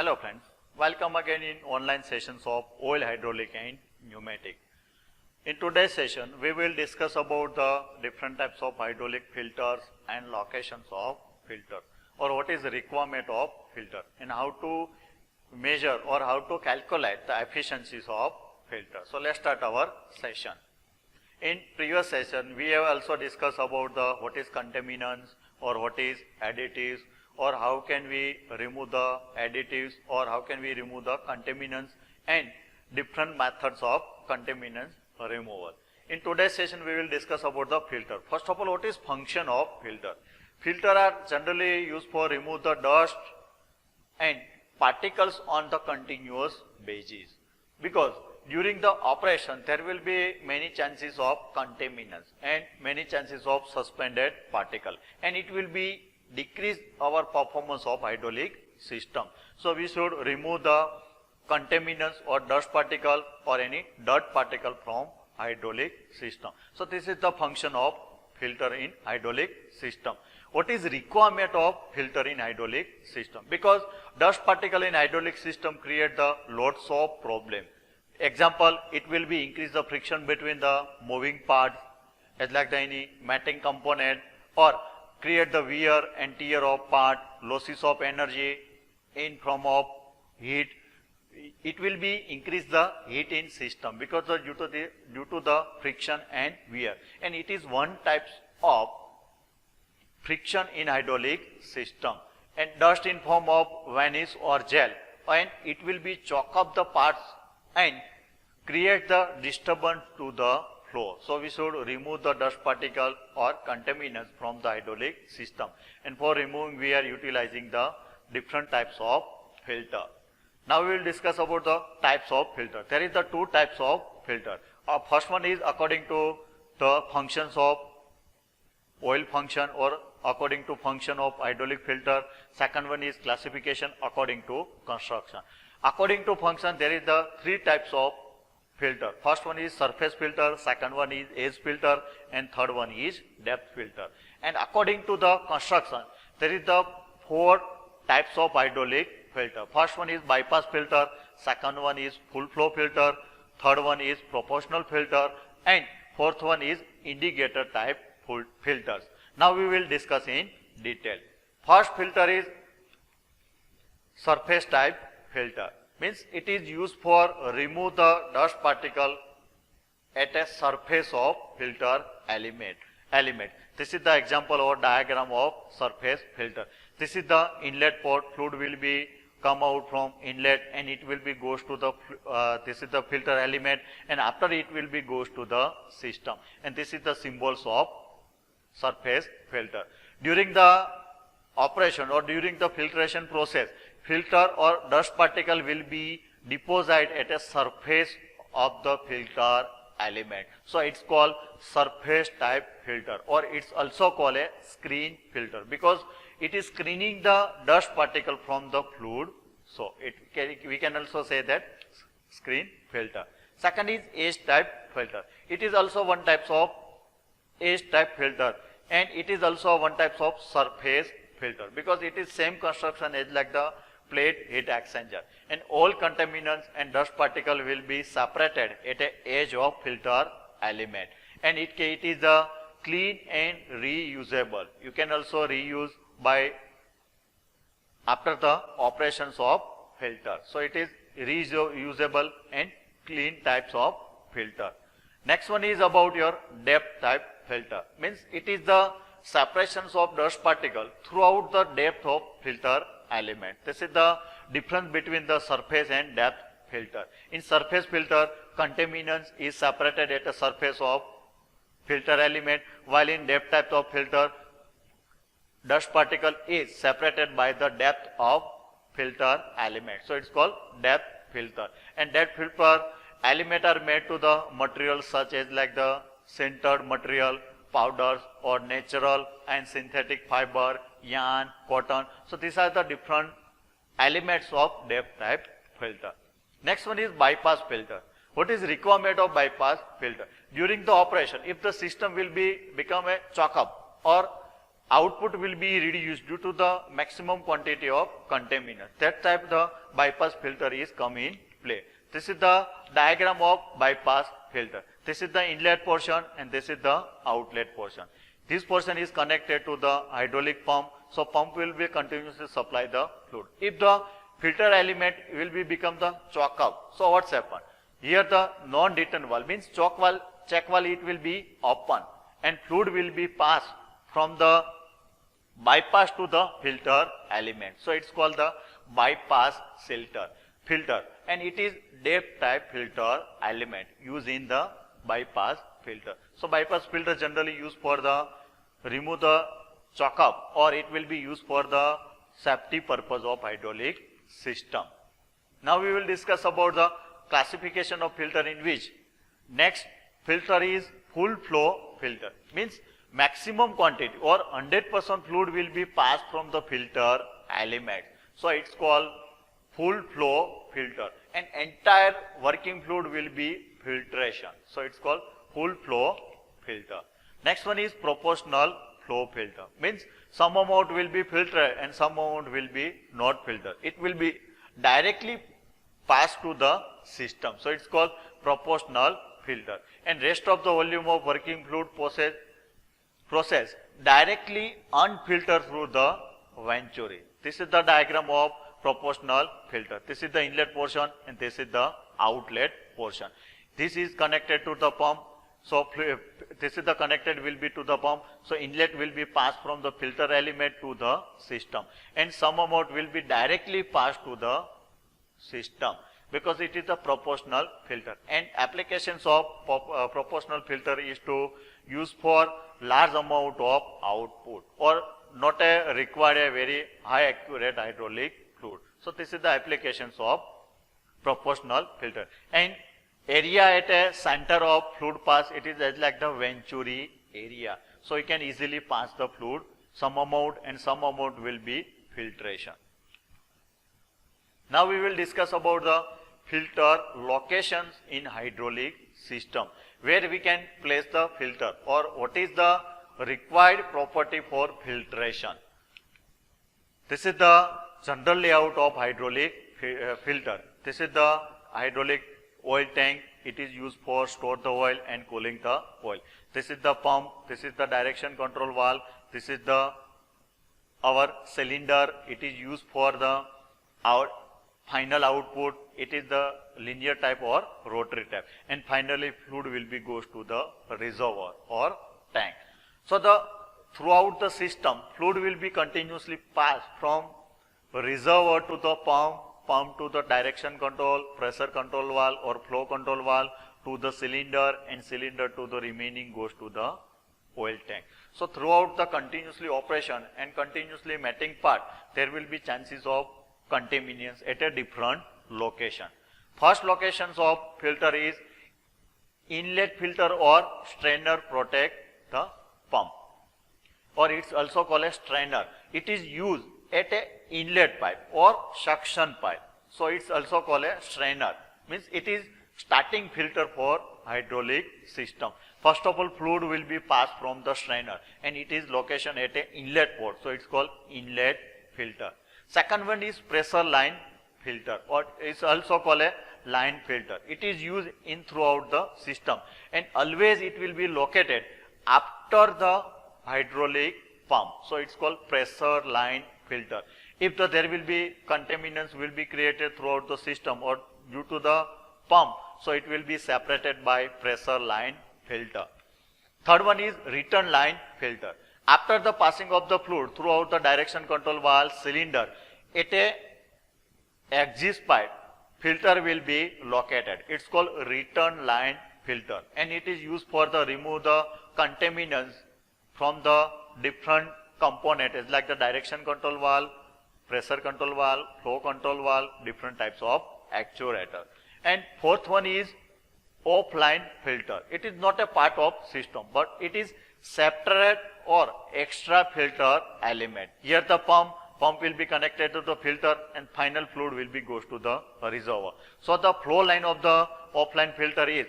Hello friends, welcome again in online sessions of oil, hydraulic and pneumatic. In today's session, we will discuss about the different types of hydraulic filters and locations of filter, or what is the requirement of filter and how to measure or how to calculate the efficiencies of filter. So let's start our session. In previous session, we have also discussed about the what is contaminants or what is additives, or how can we remove the additives, or how can we remove the contaminants, and different methods of contaminants removal. In today's session, we will discuss about the filter. First of all, what is function of filter? Filter are generally used for remove the dust and particles on the continuous basis, because during the operation there will be many chances of contaminants and many chances of suspended particle, and it will be decrease our performance of hydraulic system. So we should remove the contaminants or dust particle or any dirt particle from hydraulic system. So this is the function of filter in hydraulic system. What is requirement of filter in hydraulic system? Because dust particle in hydraulic system create the lots of problem. Example, it will be increase the friction between the moving parts, as like the any matting component, or create the wear and tear of part, losses of energy in form of heat. It will be increase the heat in system because due to the friction and wear, and it is one type of friction in hydraulic system. And dust in form of varnish or gel, and it will be choke up the parts and create the disturbance to the flow. So we should remove the dust particle or contaminants from the hydraulic system, and for removing we are utilizing the different types of filter. Now we will discuss about the types of filter. There is the two types of filter. First one is according to the functions of oil function or according to function of hydraulic filter. Second one is classification according to construction. According to function, there is the three types of filter. First one is surface filter, second one is edge filter, and third one is depth filter. And according to the construction, there is the four types of hydraulic filter. First one is bypass filter, second one is full flow filter, third one is proportional filter, and fourth one is indicator type filters. Now we will discuss in detail. First filter is surface type filter. Means it is used for remove the dust particle at a surface of filter element. This is the example or diagram of surface filter. This is the inlet port. Fluid will be come out from inlet, and it will be goes to the this is the filter element, and after it will be goes to the system, and this is the symbols of surface filter. During the operation or during the filtration process, filter or dust particle will be deposited at a surface of the filter element. So it's called surface type filter, or it's also called a screen filter, because it is screening the dust particle from the fluid. So we can also say that screen filter. Second is edge type filter. It is also one type of edge type filter, and it is also one type of surface filter, because it is same construction as like the plate heat exchanger, and all contaminants and dust particle will be separated at a edge of filter element, and it is the clean and reusable. You can also reuse by after the operations of filter. So it is reusable and clean types of filter. Next one is about your depth type filter. Means it is the separations of dust particle throughout the depth of filter element. This is the difference between the surface and depth filter. In surface filter, contaminants is separated at the surface of filter element, while in depth type of filter, dust particle is separated by the depth of filter element. So it's called depth filter. And depth filter element are made to the materials such as like the sintered material, powders, or natural and synthetic fiber, yarn, cotton. So these are the different elements of depth type filter. Next one is bypass filter. What is requirement of bypass filter? During the operation, if the system will become a choke up, or output will be reduced due to the maximum quantity of contaminants. That type the bypass filter is come in play. This is the diagram of bypass filter. This is the inlet portion and this is the outlet portion. This portion is connected to the hydraulic pump. So pump will be continuously supply the fluid. If the filter element will be become the choke up. So what's happened? Here the non-return valve means check valve it will be open and fluid will be passed from the bypass to the filter element. So it's called the bypass filter and it is depth type filter element used in the bypass filter. So bypass filter generally used for the remove the choke up or it will be used for the safety purpose of hydraulic system. Now we will discuss about the classification of filter in which next filter is full flow filter, means maximum quantity or 100% fluid will be passed from the filter element. So it's called full flow filter and entire working fluid will be filtration. So it's called full flow filter. Next one is proportional flow filter, means some amount will be filtered and some amount will be not filtered. It will be directly passed to the system. So it's called proportional filter and rest of the volume of working fluid process directly unfiltered through the venturi. This is the diagram of proportional filter. This is the inlet portion and this is the outlet portion. This is connected to the pump. So this is the connected will be to the pump. So inlet will be passed from the filter element to the system and some amount will be directly passed to the system because it is a proportional filter. And applications of proportional filter is to use for large amount of output or not require a very high accurate hydraulic fluid. So this is the applications of proportional filter. And area at a center of fluid pass, it is as like the venturi area. So you can easily pass the fluid some amount and some amount will be filtration. Now we will discuss about the filter locations in hydraulic system, where we can place the filter or what is the required property for filtration. This is the general layout of hydraulic filter. This is the hydraulic oil tank. It is used for store the oil and cooling the oil. This is the pump. This is the direction control valve. This is the our cylinder. It is used for the our final output. It is the linear type or rotary type. And finally fluid will be goes to the reservoir or tank. So the throughout the system fluid will be continuously passed from reservoir to the pump to the direction control, pressure control valve or flow control valve to the cylinder and cylinder to the remaining goes to the oil tank. So throughout the continuously operation and continuously matting part, there will be chances of contaminants at a different location. First locations of filter is inlet filter or strainer protect the pump, or it's also called a strainer. It is used at a inlet pipe or suction pipe. So it's also called a strainer, means it is starting filter for hydraulic system. First of all fluid will be passed from the strainer and it is location at a inlet port. So it's called inlet filter. Second one is pressure line filter, or it's also called a line filter. It is used in throughout the system and always it will be located after the hydraulic pump. So it's called pressure line filter. If there will be contaminants will be created throughout the system or due to the pump, so it will be separated by pressure line filter. Third one is return line filter. After the passing of the fluid throughout the direction control valve cylinder, at a exit pipe, filter will be located. It's called return line filter and it is used for the remove the contaminants from the different components like the direction control valve, pressure control valve, flow control valve, different types of actuator. And fourth one is offline filter. It is not a part of system, but it is separate or extra filter element. Here the pump will be connected to the filter and final fluid will be goes to the reservoir. So the flow line of the offline filter is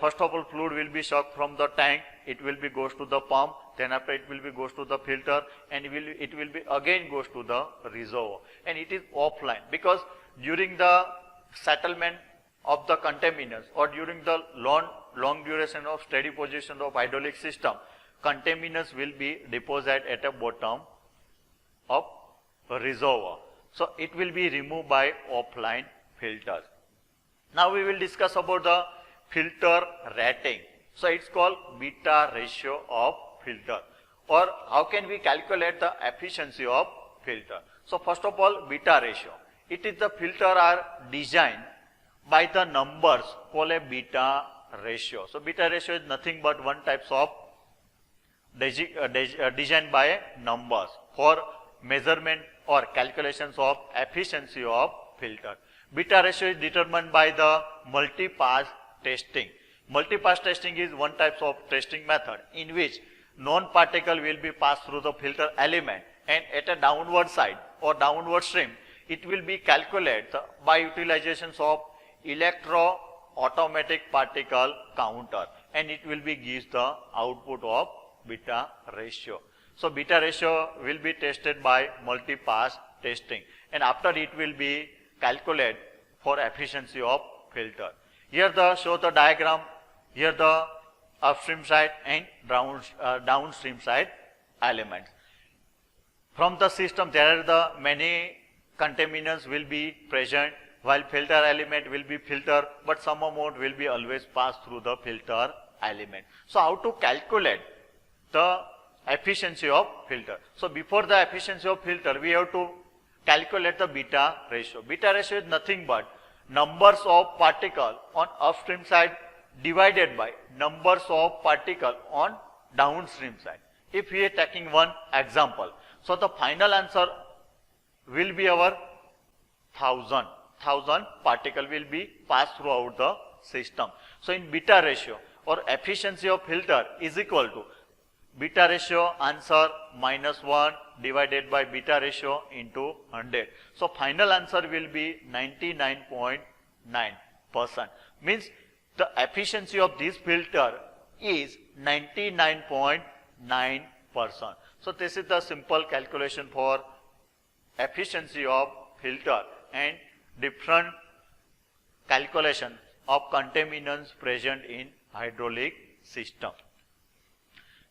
first of all fluid will be sucked from the tank, it will be goes to the pump, then after it will be goes to the filter, and it will be again goes to the reservoir, and it is offline because during the settlement of the contaminants or during the long duration of steady position of hydraulic system, contaminants will be deposited at the bottom of a reservoir. So it will be removed by offline filters. Now we will discuss about the filter rating. So it's called beta ratio of filter, or how can we calculate the efficiency of filter. So first of all, beta ratio. It is the filter are designed by the numbers called a beta ratio. So beta ratio is nothing but one types of designed by numbers for measurement or calculations of efficiency of filter. Beta ratio is determined by the multi-pass testing. Multi-pass testing is one type of testing method in which non-particle will be passed through the filter element, and at a downward side or downward stream it will be calculated by utilizations of electro-automatic particle counter, and it will be gives the output of beta ratio. So beta ratio will be tested by multi-pass testing, and after it will be calculated for efficiency of filter. Here the show the diagram, here the upstream side and downstream side elements. From the system there are the many contaminants will be present, while filter element will be filter, but some amount will be always passed through the filter element. So how to calculate the efficiency of filter? So before the efficiency of filter we have to calculate the beta ratio. Beta ratio is nothing but numbers of particle on upstream side divided by numbers of particle on downstream side. If we are taking one example, so the final answer will be our 1000 particle will be passed throughout the system. So in beta ratio or efficiency of filter is equal to beta ratio answer -1 divided by beta ratio into 100. So final answer will be 99.9%. Means the efficiency of this filter is 99.9%. So this is the simple calculation for efficiency of filter and different calculation of contaminants present in hydraulic system.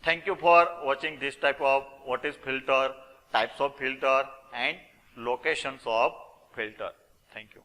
Thank you for watching this type of what is filter, types of filter and locations of filter. Thank you.